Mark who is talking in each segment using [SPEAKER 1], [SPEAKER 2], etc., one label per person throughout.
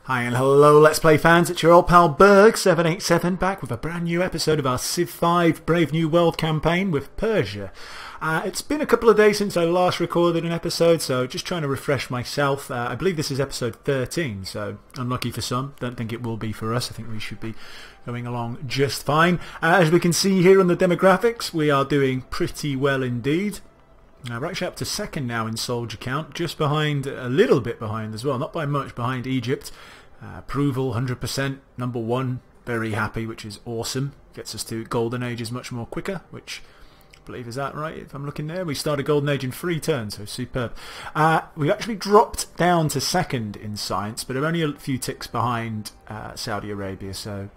[SPEAKER 1] Hi and hello Let's Play fans, it's your old pal Berg787 back with a brand new episode of our Civ 5 Brave New World campaign with Persia. It's been a couple of days since I last recorded an episode, so just trying to refresh myself. I believe this is episode 13, so unlucky for some, don't think it will be for us. I think we should be going along just fine. As we can see here on the demographics, we are doing pretty well indeed. We're actually up to second now in soldier count, just behind, a little bit behind as well, not by much, behind Egypt. Approval 100%, number one, very happy, which is awesome. Gets us to golden ages much more quicker, which I believe is that right, if I'm looking there. We started golden age in 3 turns, so superb. We've actually dropped down to second in science, but are only a few ticks behind Saudi Arabia, so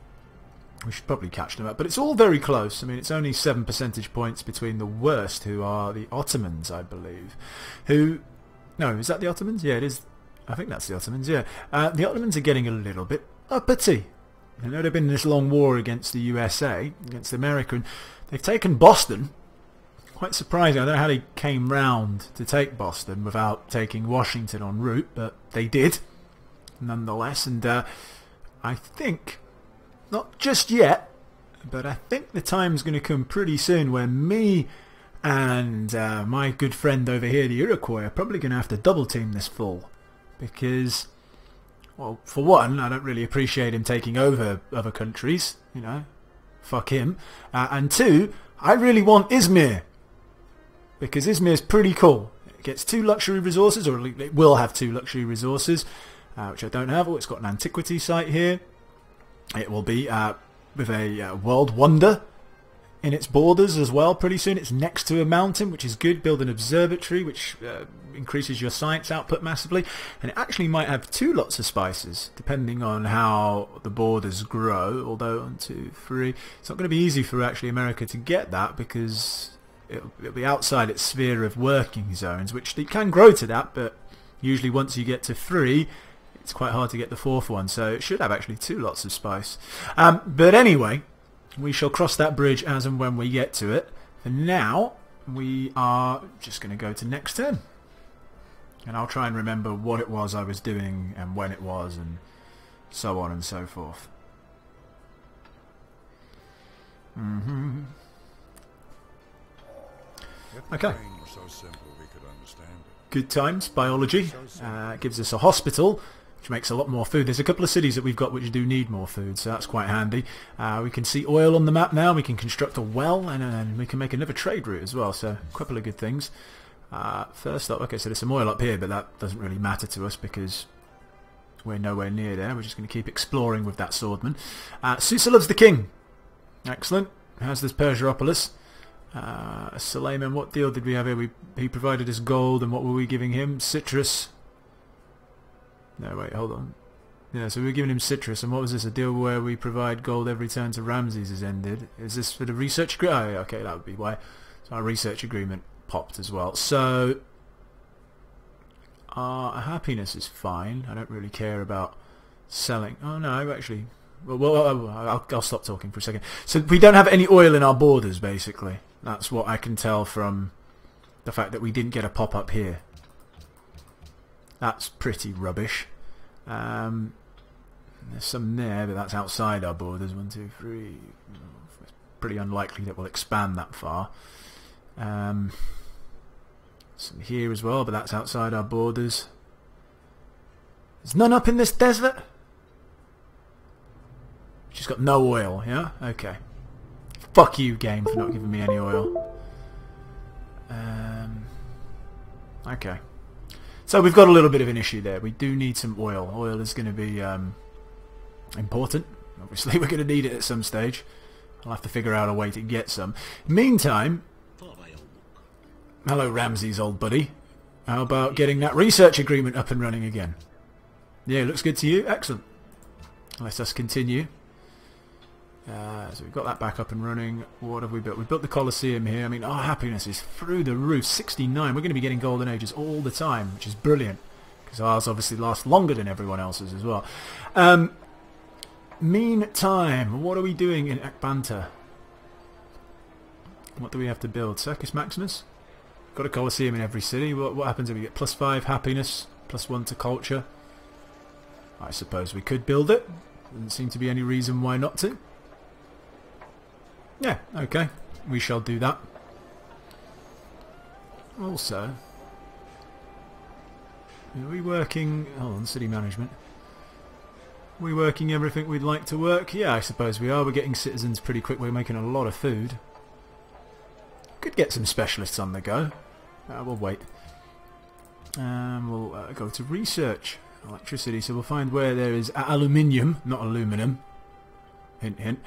[SPEAKER 1] we should probably catch them up. But it's all very close. I mean, it's only 7 percentage points between the worst, who are the Ottomans, I believe. No, is that the Ottomans? Yeah, it is. I think that's the Ottomans, yeah. The Ottomans are getting a little bit uppity. You know, they've been in this long war against the USA, against America, and they've taken Boston. Quite surprising. I don't know how they came round to take Boston without taking Washington en route, but they did, nonetheless. And I think, not just yet, but I think the time's going to come pretty soon where me and my good friend over here, the Iroquois, are probably going to have to double team this fool. Because, well, for one, I don't really appreciate him taking over other countries, you know, fuck him. And two, I really want Izmir, because Izmir's pretty cool. It gets 2 luxury resources, or it will have 2 luxury resources, which I don't have. Oh, it's got an antiquity site here. It will be with a world wonder in its borders as well pretty soon. It's next to a mountain, which is good. Build an observatory, which increases your science output massively. And it actually might have 2 lots of spices, depending on how the borders grow. Although, 1, 2, 3... It's not going to be easy for actually America to get that, because it'll be outside its sphere of working zones, which they can grow to that, but usually once you get to 3... it's quite hard to get the 4th one, so it should have actually 2 lots of spice. But anyway, we shall cross that bridge as and when we get to it. For now, we are just going to go to next turn. And I'll try and remember what it was I was doing and when it was and so on and so forth. Okay. Good times, biology. Gives us a hospital, which makes a lot more food. There's a couple of cities that we've got which do need more food, so that's quite handy. We can see oil on the map now. We can construct a well, and we can make another trade route as well, so a couple of good things. First up, okay, so there's some oil up here, but that doesn't really matter to us because we're nowhere near there. We're just going to keep exploring with that swordman. Susa loves the king. Excellent. How's this Persiopolis? Suleiman, what deal did we have here? He provided us gold, and what were we giving him? Citrus. No, wait, hold on. Yeah, so we were giving him citrus, and what was this? A deal where we provide gold every turn to Ramses has ended. Is this for the research agreement? Oh, yeah, okay, that would be why. So our research agreement popped as well. So our happiness is fine. I don't really care about selling. Oh no, actually, well, I'll stop talking for a second. So we don't have any oil in our borders, basically. That's what I can tell from the fact that we didn't get a pop-up here. That's pretty rubbish. There's some there, but that's outside our borders. 1, 2, 3. It's pretty unlikely that we'll expand that far. Some here as well, but that's outside our borders. There's none up in this desert? She's got no oil, yeah? Okay. Fuck you, game, for not giving me any oil. Okay. So we've got a little bit of an issue there. We do need some oil. Oil is going to be important. Obviously, we're going to need it at some stage. I'll have to figure out a way to get some. Meantime, hello Ramses, old buddy. How about getting that research agreement up and running again? Yeah, looks good to you? Excellent. Let us continue. So we've got that back up and running. What have we built? We built the Colosseum here. I mean, our happiness is through the roof. 69. We're going to be getting golden ages all the time, which is brilliant, because ours obviously lasts longer than everyone else's as well. Meantime, what are we doing in Ekbanta? What do we have to build? Circus Maximus? Got a Colosseum in every city. What happens if we get +5 happiness, +1 to culture? I suppose we could build it. Doesn't seem to be any reason why not to. Yeah, okay. We shall do that. Also, are we working... Hold on, city management. Are we working everything we'd like to work? Yeah, I suppose we are. We're getting citizens pretty quick. We're making a lot of food. Could get some specialists on the go. We'll wait. We'll go to research. Electricity. So we'll find where there is aluminium, not aluminum. Hint, hint.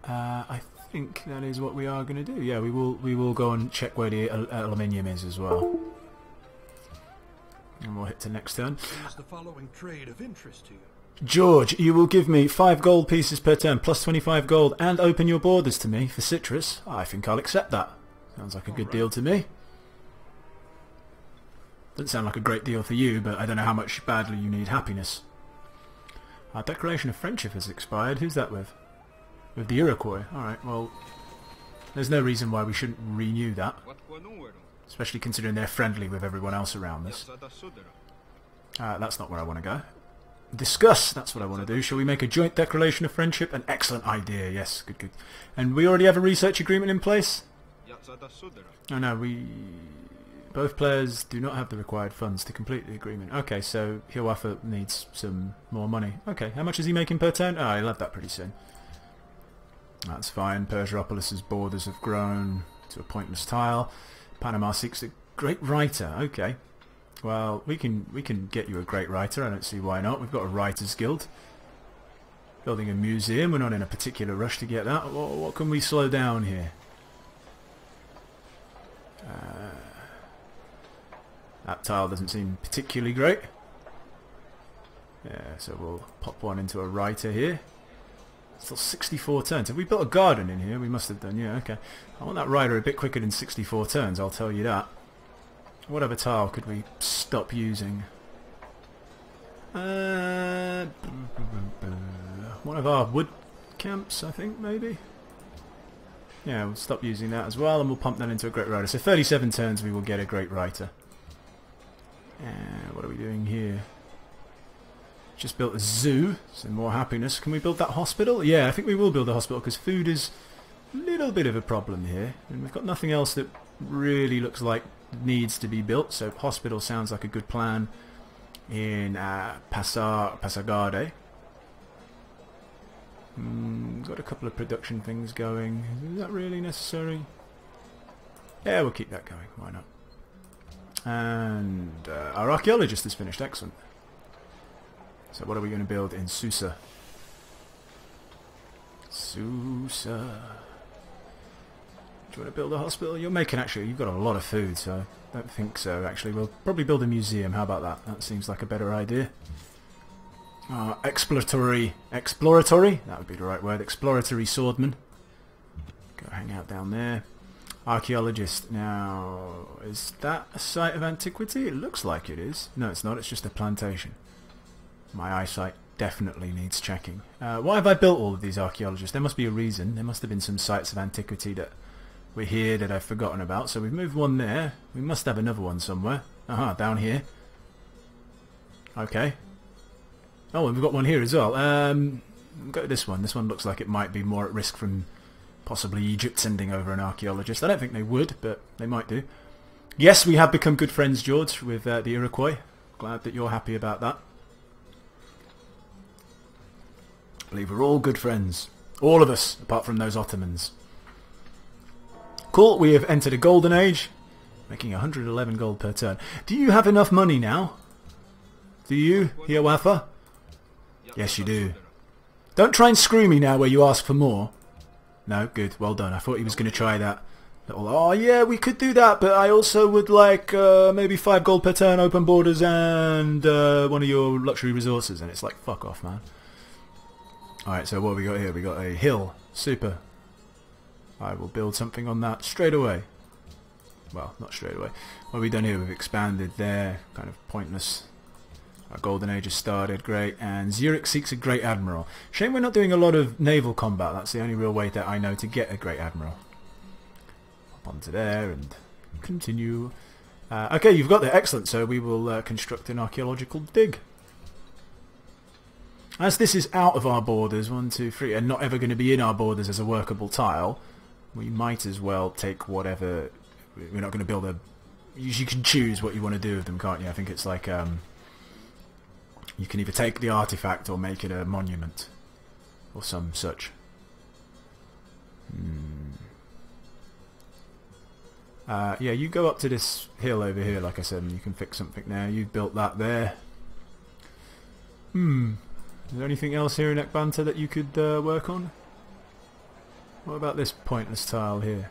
[SPEAKER 1] I think that is what we are going to do. Yeah, we will go and check where the aluminium is as well. And we'll hit to next turn.
[SPEAKER 2] Is the following trade of interest to you?
[SPEAKER 1] George, you will give me 5 gold pieces per turn, plus 25 gold, and open your borders to me for citrus. I think I'll accept that. Sounds like a good deal to me. Doesn't sound like a great deal for you, but I don't know how much badly you need happiness. Our declaration of friendship has expired. Who's that with? With the Iroquois. Alright, well, there's no reason why we shouldn't renew that. Especially considering they're friendly with everyone else around us. That's not where I want to go. Discuss, that's what I want to do. Shall we make a joint declaration of friendship? An excellent idea, yes, good, good. And we already have a research agreement in place? Oh no, both players do not have the required funds to complete the agreement. Okay, so Hiawatha needs some more money. Okay, how much is he making per turn? Oh, he'll have that pretty soon. That's fine. Persiopolis's borders have grown to a pointless tile. Panama seeks a great writer. Okay. Well, we can get you a great writer. I don't see why not. We've got a writers guild. Building a museum. We're not in a particular rush to get that. What can we slow down here? That tile doesn't seem particularly great. Yeah, so we'll pop one into a writer here. Still 64 turns. Have we built a garden in here? We must have done, yeah, okay. I want that rider a bit quicker than 64 turns, I'll tell you that. What other tile could we stop using? One of our wood camps, I think, maybe? Yeah, we'll stop using that as well, and we'll pump that into a great writer. So 37 turns we will get a great writer. What are we doing here? Just built a zoo, so more happiness. Can we build that hospital? Yeah, I think we will build a hospital because food is a little bit of a problem here. And we've got nothing else that really looks like needs to be built, so hospital sounds like a good plan in Passagarde. Got a couple of production things going. Is that really necessary? Yeah, we'll keep that going. Why not? And our archaeologist is finished. Excellent. So what are we going to build in Susa? Susa. Do you want to build a hospital? You're making, actually, you've got a lot of food, so I don't think so, actually. We'll probably build a museum. How about that? That seems like a better idea. Exploratory, that would be the right word, exploratory swordman. Go hang out down there. Archaeologist, now, is that a site of antiquity? It looks like it is. No, it's not, it's just a plantation. My eyesight definitely needs checking. Why have I built all of these archaeologists? There must be a reason. There must have been some sites of antiquity that were here that I've forgotten about. So we've moved one there. We must have another one somewhere. Aha, down here. Okay. Oh, and we've got one here as well. We'll go to this one. This one looks like it might be more at risk from possibly Egypt sending over an archaeologist. I don't think they would, but they might do. Yes, we have become good friends, George, with the Iroquois. Glad that you're happy about that. I believe we're all good friends. All of us, apart from those Ottomans. Cool, we have entered a golden age, making 111 gold per turn. Do you have enough money now? Do you, Hiawatha? Yes, you do. Don't try and screw me now where you ask for more. No, good, well done. I thought he was going to try that. Little, oh yeah, we could do that, but I also would like maybe 5 gold per turn, open borders, and one of your luxury resources. And it's like, fuck off, man. Alright, so what have we got here? We got a hill. Super. I will build something on that straight away. Well, not straight away. What have we done here? We've expanded there. Kind of pointless. Our golden age has started. Great. And Zurich seeks a great admiral. Shame we're not doing a lot of naval combat. That's the only real way that I know to get a great admiral. Hop onto there and continue. Okay, you've got there. Excellent. So we will construct an archaeological dig. As this is out of our borders, 1, 2, 3, and not ever going to be in our borders as a workable tile, we might as well take whatever. We're not going to build a. You can choose what you want to do with them, can't you? I think it's like you can either take the artifact or make it a monument or some such. Yeah, you go up to this hill over here, like I said, and you can fix something now. You've built that there. Is there anything else here in Ekbanta that you could work on? What about this pointless tile here?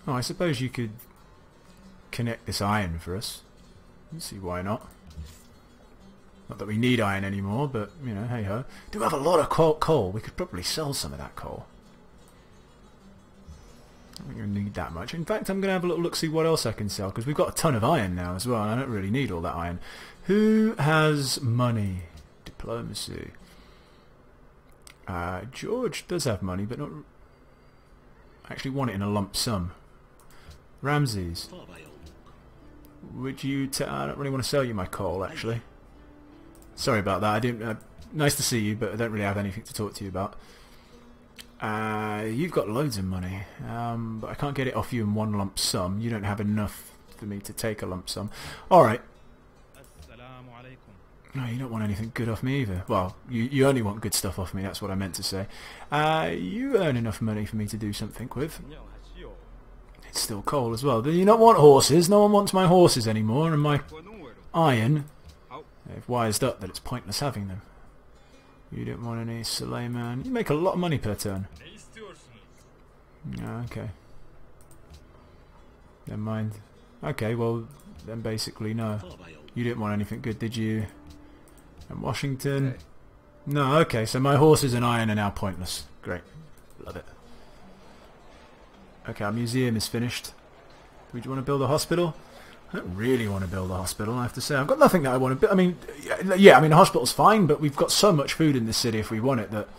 [SPEAKER 1] Oh, I suppose you could connect this iron for us. Let's see why not. Not that we need iron anymore, but, you know, hey-ho. Do have a lot of coal. We could probably sell some of that coal. I don't think we need that much. In fact, I'm going to have a little look, see what else I can sell, because we've got a ton of iron now as well, and I don't really need all that iron. Who has money? Diplomacy. George does have money, but not... I actually want it in a lump sum. Ramses. Would you... I don't really want to sell you my coal, actually. Sorry about that. I didn't... nice to see you, but I don't really have anything to talk to you about. You've got loads of money, but I can't get it off you in one lump sum. You don't have enough for me to take a lump sum. Alright. No, you don't want anything good off me either. Well, you only want good stuff off me, that's what I meant to say. You earn enough money for me to do something with. It's still coal as well. Do you not want horses? No one wants my horses anymore, and my iron. They've wised up that it's pointless having them. You don't want any Suleiman. You make a lot of money per turn. Okay. Never mind. Okay, well, then basically no. You didn't want anything good, did you? And Washington? No, okay, so my horses and iron are now pointless. Great. Love it. Okay, our museum is finished. Do you want to build a hospital? I don't really want to build a hospital, I have to say. I've got nothing that I want to build. I mean, yeah, I mean, a hospital's fine, but we've got so much food in this city if we want it that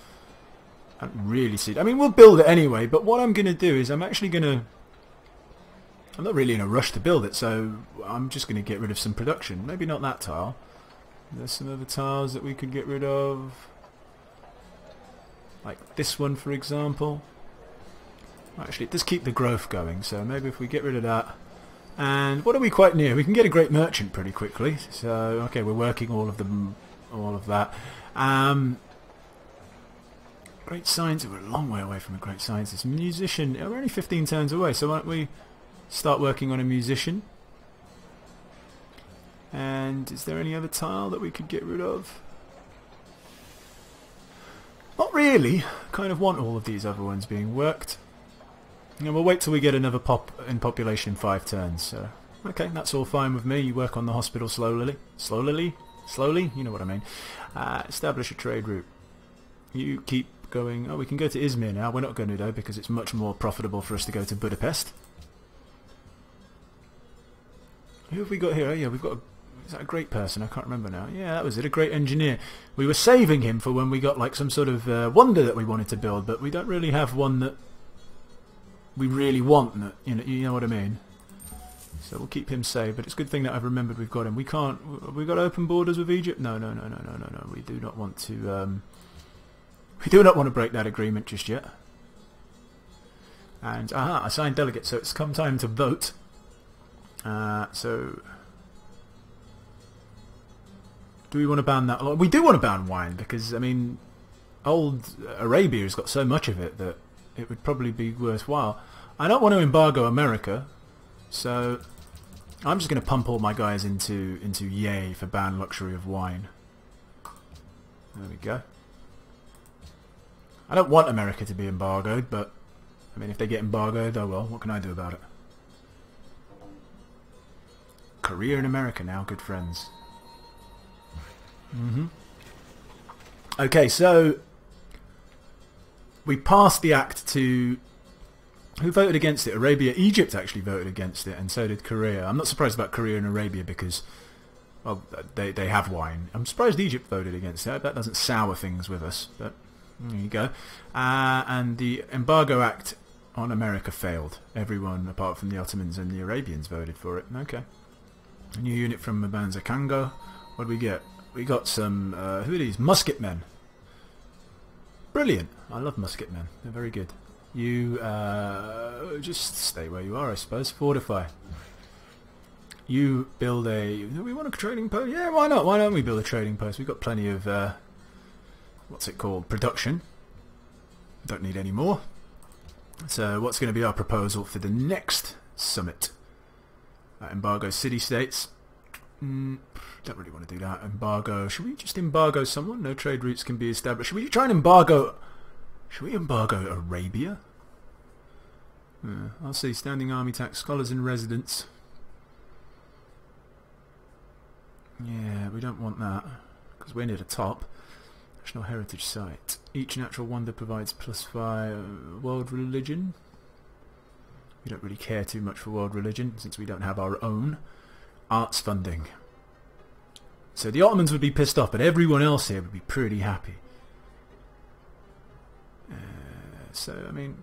[SPEAKER 1] I don't really see it. I mean, we'll build it anyway, but what I'm going to do is I'm actually going to... I'm not really in a rush to build it, so I'm just going to get rid of some production. Maybe not that tile. There's some other tiles that we could get rid of. Like this one, for example. Actually, it does keep the growth going, so maybe if we get rid of that... And what are we quite near? We can get a great merchant pretty quickly. So, okay, we're working all of that. Great science. We're a long way away from a great scientist. Musician. We're only 15 turns away, so why don't we start working on a musician? And is there any other tile that we could get rid of? Not really. Kind of want all of these other ones being worked. And we'll wait till we get another pop in population 5 turns. So, okay, that's all fine with me. You work on the hospital slowly. Slowly? You know what I mean. Establish a trade route. You keep going. Oh, we can go to Izmir now. We're not going to, though, because it's much more profitable for us to go to Budapest. Who have we got here? Oh, yeah, we've got... Is that a great person? I can't remember now. Yeah, that was it. A great engineer. We were saving him for when we got, like, some sort of wonder that we wanted to build, but we don't really have one that... we really want that, you know what I mean. So we'll keep him safe, but it's a good thing that I've remembered we've got him. We can't... we got open borders with Egypt? No. We do not want to... we do not want to break that agreement just yet. And, assigned delegates, so it's come time to vote. So... do we want to ban that? We do want to ban wine, because, I mean, old Arabia's got so much of it that it would probably be worthwhile. I don't want to embargo America, so I'm just going to pump all my guys into yay for ban luxury of wine. There we go. I don't want America to be embargoed, but I mean, if they get embargoed, oh well, what can I do about it? Korea and America now, good friends. Okay, so we passed the act to... who voted against it? Arabia. Egypt actually voted against it, and so did Korea. I'm not surprised about Korea and Arabia because, well, they have wine. I'm surprised Egypt voted against it. That doesn't sour things with us, but there you go. And the Embargo Act on America failed. Everyone, apart from the Ottomans and the Arabians, voted for it. Okay. A new unit from Mabanza Kango. What do we get? We got some, who are these? Musket men. Brilliant. I love musket men. They're very good. You, just stay where you are, I suppose. Fortify. You build a... Do we want a trading post? Yeah, why not? Why don't we build a trading post? We've got plenty of, what's it called? Production. Don't need any more. So what's going to be our proposal for the next summit? Embargo city-states. Don't really want to do that. Embargo. Should we just embargo someone? No trade routes can be established. Should we try and embargo... Should we embargo Arabia? I'll see. Standing army tax, scholars and residents. Yeah, we don't want that. Because we're near the top. National Heritage Site. Each natural wonder provides +5 world religion. We don't really care too much for world religion since we don't have our own. Arts funding. So the Ottomans would be pissed off, but everyone else here would be pretty happy. So, I mean...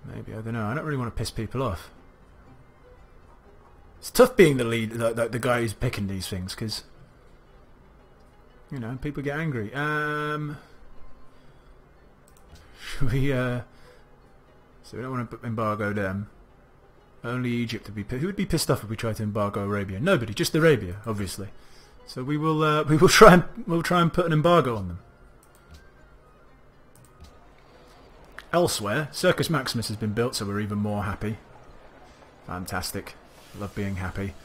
[SPEAKER 1] Maybe, I don't know. I don't really want to piss people off. It's tough being the lead, the guy who's picking these things, because... You know, people get angry. Should we, So we don't want to embargo them. Only Egypt would be who would be pissed off if we tried to embargo Arabia? Nobody, just Arabia, obviously. So we will try and put an embargo on them. Elsewhere, Circus Maximus has been built, so we're even more happy. Fantastic. Love being happy.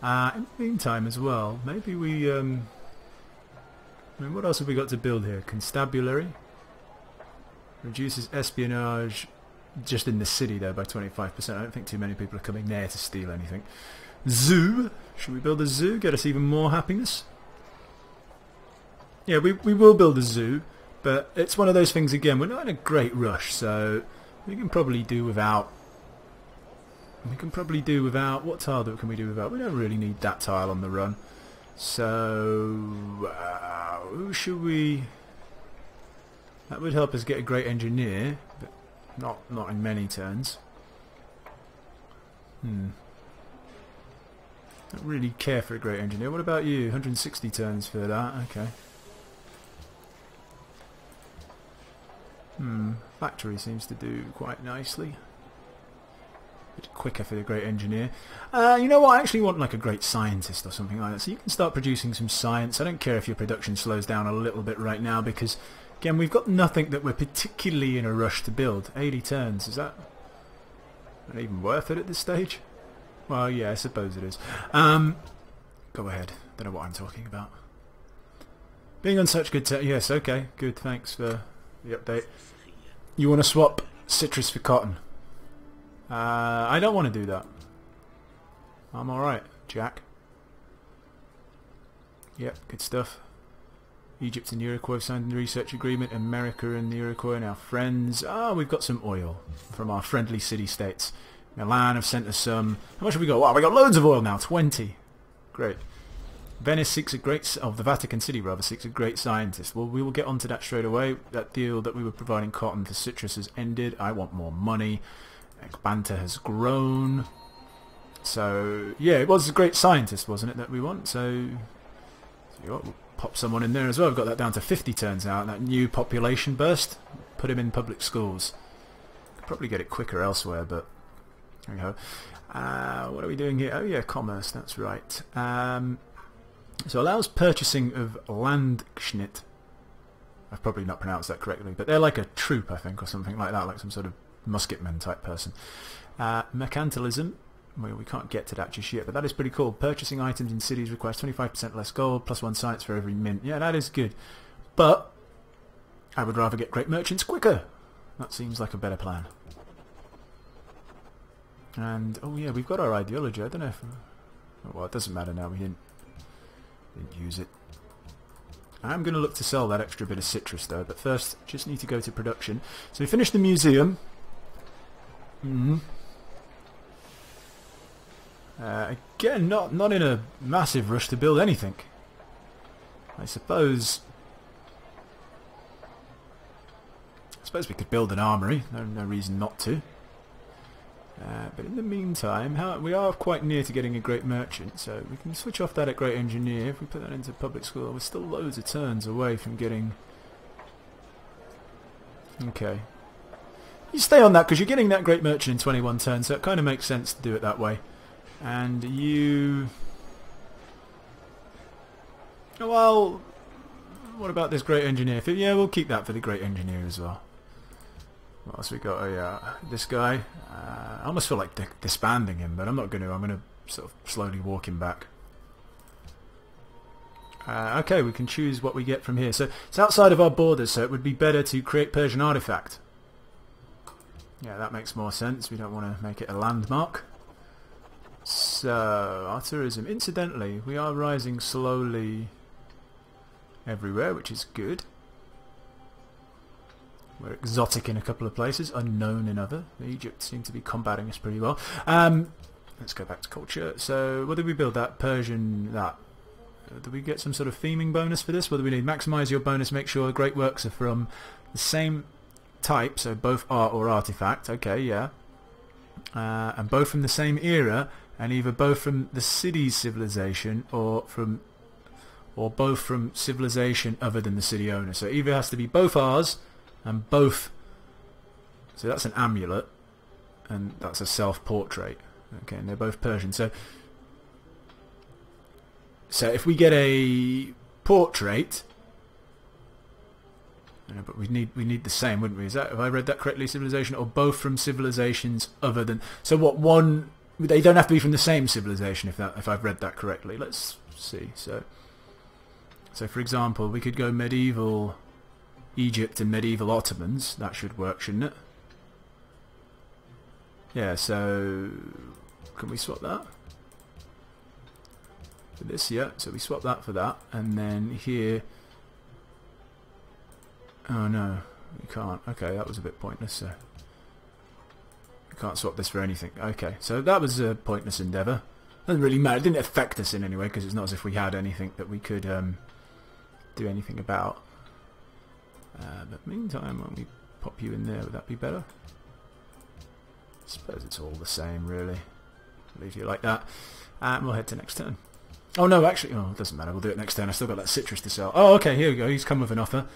[SPEAKER 1] In the meantime as well, maybe we I mean, what else have we got to build here? Constabulary. Reduces espionage just in the city there by 25%. I don't think too many people are coming there to steal anything. Zoo. Should we build a zoo? Get us even more happiness? Yeah, we will build a zoo, but it's one of those things again, we're not in a great rush, so we can probably do without... What tile can we do without? We don't really need that tile on the run. So... who should we... That would help us get a great engineer, but not in many turns. Don't really care for a great engineer. What about you? 160 turns for that. Okay. Factory seems to do quite nicely. A bit quicker for the great engineer. You know what? I actually want like a great scientist or something like that. So you can start producing some science. I don't care if your production slows down a little bit right now because, again, we've got nothing that we're particularly in a rush to build. 80 turns. Is that not even worth it at this stage? Well, yeah, I suppose it is. Go ahead. Don't know what I'm talking about. Being on such good terms. Yes, okay. Good. Thanks for the update. You want to swap citrus for cotton? I don't want to do that. I'm alright, Jack. Yep, good stuff. Egypt and Iroquois signed the research agreement. America and the Iroquois are now friends. We've got some oil from our friendly city-states. Milan have sent us some. How much have we got? Wow, we got loads of oil now. 20. Great. Venice seeks a great... Oh, the Vatican City, rather, seeks a great scientist. Well, we will get onto that straight away. That deal that we were providing cotton for citrus has ended. I want more money. Banter has grown. So, yeah, it was a great scientist, wasn't it, that we want? So, you know what, we'll pop someone in there as well. I've got that down to 50 turns now. That new population burst. Put him in public schools. Could probably get it quicker elsewhere, but there we go. What are we doing here? Oh, yeah, commerce, that's right. So allows purchasing of Landschnitt. I've probably not pronounced that correctly, but they're like a troop, I think, or something like that, like some sort of musketman type person. Mercantilism. Well, we can't get to that just yet, but that is pretty cool. Purchasing items in cities requires 25% less gold, +1 science for every mint. Yeah, that is good. But I would rather get great merchants quicker. That seems like a better plan. And, oh yeah, we've got our ideology. I don't know if... Oh, well, it doesn't matter now. We didn't use it. I'm going to look to sell that extra bit of citrus, though. But first, just need to go to production. So we finished the museum. Again, not in a massive rush to build anything. I suppose we could build an armory. No reason not to. But in the meantime, we are quite near to getting a great merchant, so we can switch off that at great engineer. If we put that into public school, we're still loads of turns away from getting... Okay. You stay on that because you're getting that great merchant in 21 turns, so it kind of makes sense to do it that way. And you... Well, what about this great engineer? Yeah, we'll keep that for the great engineer as well. What else we got? Oh yeah, this guy. I almost feel like disbanding him, but I'm not going to. I'm going to sort of slowly walk him back. Okay, we can choose what we get from here. So it's outside of our borders, so it would be better to create Persian artifact. Yeah, that makes more sense. We don't want to make it a landmark. So, our tourism. Incidentally, we are rising slowly everywhere, which is good. We're exotic in a couple of places, unknown in other. Egypt seem to be combating us pretty well. Let's go back to culture. So, what did we build? That Persian... Did we get some sort of theming bonus for this? What do we need? Maximise your bonus, make sure great works are from the same type, so both art or artifact. Okay, yeah. And both from the same era, and either both from the city's civilization or both from civilization other than the city owner. So either has to be both ours and both. So that's an amulet, and that's a self-portrait. Okay, and they're both Persian. So if we get a portrait, but we need the same, wouldn't we? Is that, have I read that correctly? Civilization or both from civilizations other than. So what one? They don't have to be from the same civilization if I've read that correctly. Let's see. So for example, we could go medieval Egypt and medieval Ottomans. That should work, shouldn't it? Yeah. So can we swap that? For this, yeah, so we swap that for that, and then here, oh no, we can't. Okay, that was a bit pointless, so we can't swap this for anything. Okay, so that was a pointless endeavour. Doesn't really matter, it didn't affect us in any way, because it's not as if we had anything that we could do anything about. But meantime, when we pop you in there, would that be better? I suppose it's all the same, really. Leave you like that, and we'll head to next turn. Oh no, actually, it doesn't matter, we'll do it next turn. I still got that citrus to sell. Oh, okay, here we go, he's come with an offer.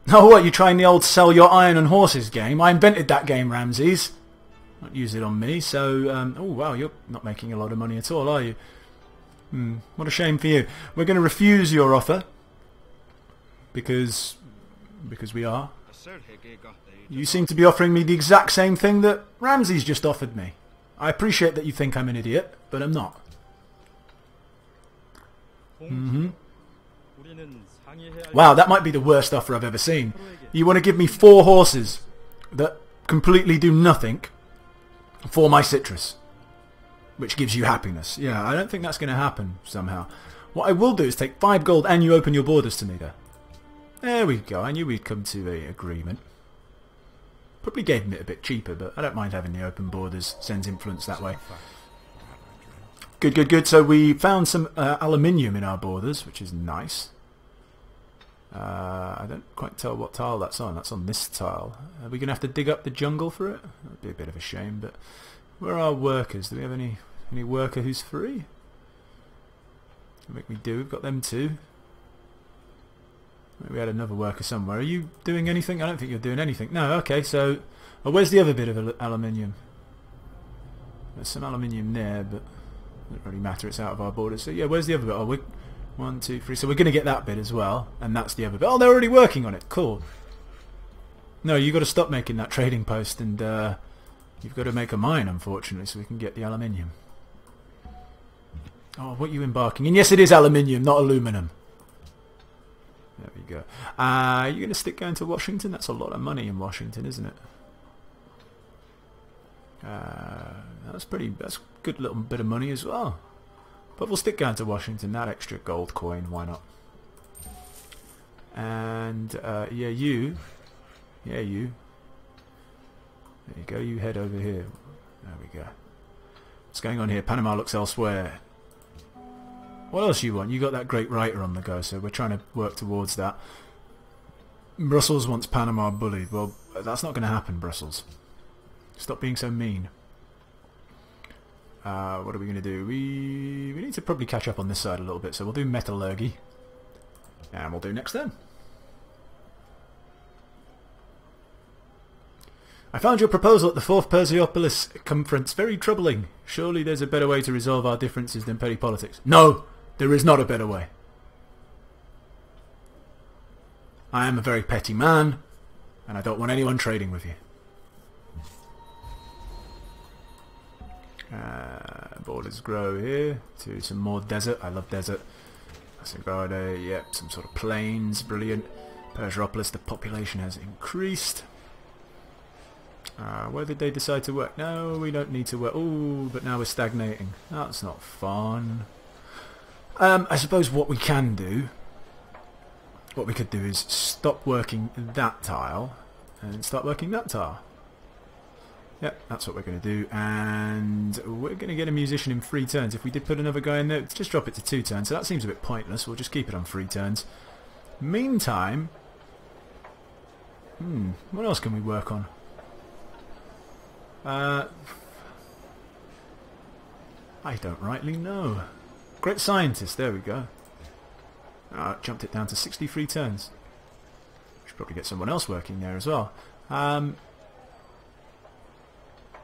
[SPEAKER 1] Oh, what, you trying the old sell your iron and horses game? I invented that game, Ramses. Don't use it on me, so, oh wow, you're not making a lot of money at all, are you? What a shame for you. We're going to refuse your offer, because we are. You seem to be offering me the exact same thing that Ramses just offered me. I appreciate that you think I'm an idiot, but I'm not. Wow, that might be the worst offer I've ever seen. You want to give me 4 horses that completely do nothing for my citrus, which gives you happiness. Yeah, I don't think that's going to happen somehow. What I will do is take 5 gold and you open your borders to me there. There we go, I knew we'd come to an agreement. Probably gave him it a bit cheaper, but I don't mind having the open borders, sends influence that way. Good, good, good. So we found some aluminium in our borders, which is nice. I don't quite tell what tile that's on. That's on this tile. Are we going to have to dig up the jungle for it? That'd be a bit of a shame, but where are our workers? Do we have any worker who's free? I think we do. We've got them too. We had another worker somewhere. Are you doing anything? I don't think you're doing anything. No, okay, so... Oh, where's the other bit of aluminium? There's some aluminium there, but... It doesn't really matter, it's out of our borders. So yeah, where's the other bit? Oh, we're 1, 2, 3. So we're going to get that bit as well, and that's the other bit. Oh, they're already working on it. Cool. No, you've got to stop making that trading post, and you've got to make a mine, unfortunately, so we can get the aluminium. Oh, what are you embarking in? Yes, it is aluminium, not aluminum. There we go. You're going to stick going to Washington? That's a lot of money in Washington, isn't it? That's a good little bit of money as well. But we'll stick going to Washington. That extra gold coin, why not? And yeah, you. There you go. You head over here. There we go. What's going on here? Panama looks elsewhere. What else you want? You got that great writer on the go, so we're trying to work towards that. Brussels wants Panama bullied. Well, that's not going to happen, Brussels. Stop being so mean. What are we going to do? We need to probably catch up on this side a little bit, so we'll do metallurgy. And we'll do next then. I found your proposal at the 4th Perseopolis conference very troubling. Surely there's a better way to resolve our differences than petty politics. No, there is not a better way. I am a very petty man, and I don't want anyone trading with you. Borders grow here to some more desert. I love desert. Sagrada, yep, some sort of plains, brilliant. Perseopolis, the population has increased. Where did they decide to work? No, we don't need to work. Ooh, but now we're stagnating. That's not fun. I suppose what we can do, what we could do is stop working that tile and start working that tile. Yep, that's what we're going to do, and we're going to get a musician in 3 turns. If we did put another guy in there, just drop it to 2 turns, so that seems a bit pointless. We'll just keep it on 3 turns. Meantime, what else can we work on? I don't rightly know. Great scientist, there we go. Jumped it down to 63 turns. Should probably get someone else working there as well.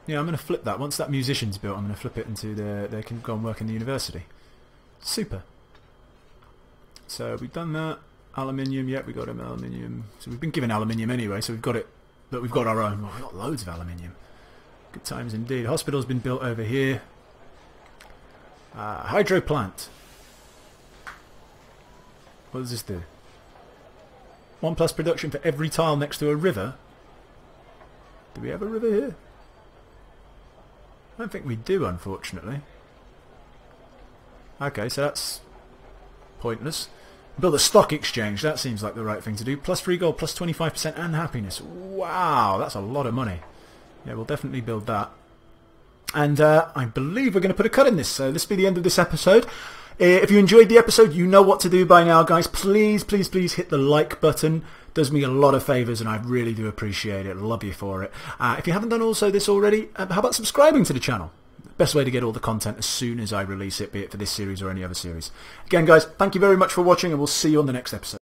[SPEAKER 1] Yeah, I'm going to flip that. Once that musician's built, I'm going to flip it into they can go and work in the university. Super. So we've done that. Aluminium, yep, we got him aluminium. So we've been given aluminium anyway, so we've got it. But we've got our own. Well, we've got loads of aluminium. Good times indeed. Hospital's been built over here. Hydro plant. What does this do? 1+ production for every tile next to a river. Do we have a river here? I don't think we do, unfortunately. Okay, so that's pointless. Build a stock exchange. That seems like the right thing to do. +3 gold, +25% and happiness. Wow, that's a lot of money. Yeah, we'll definitely build that. And I believe we're going to put a cut in this. So this will be the end of this episode. If you enjoyed the episode, you know what to do by now, guys. Please, please, please hit the like button. Does me a lot of favours, and I really do appreciate it. Love you for it. If you haven't done also this already, how about subscribing to the channel? Best way to get all the content as soon as I release it, be it for this series or any other series. Again, guys, thank you very much for watching, and we'll see you on the next episode.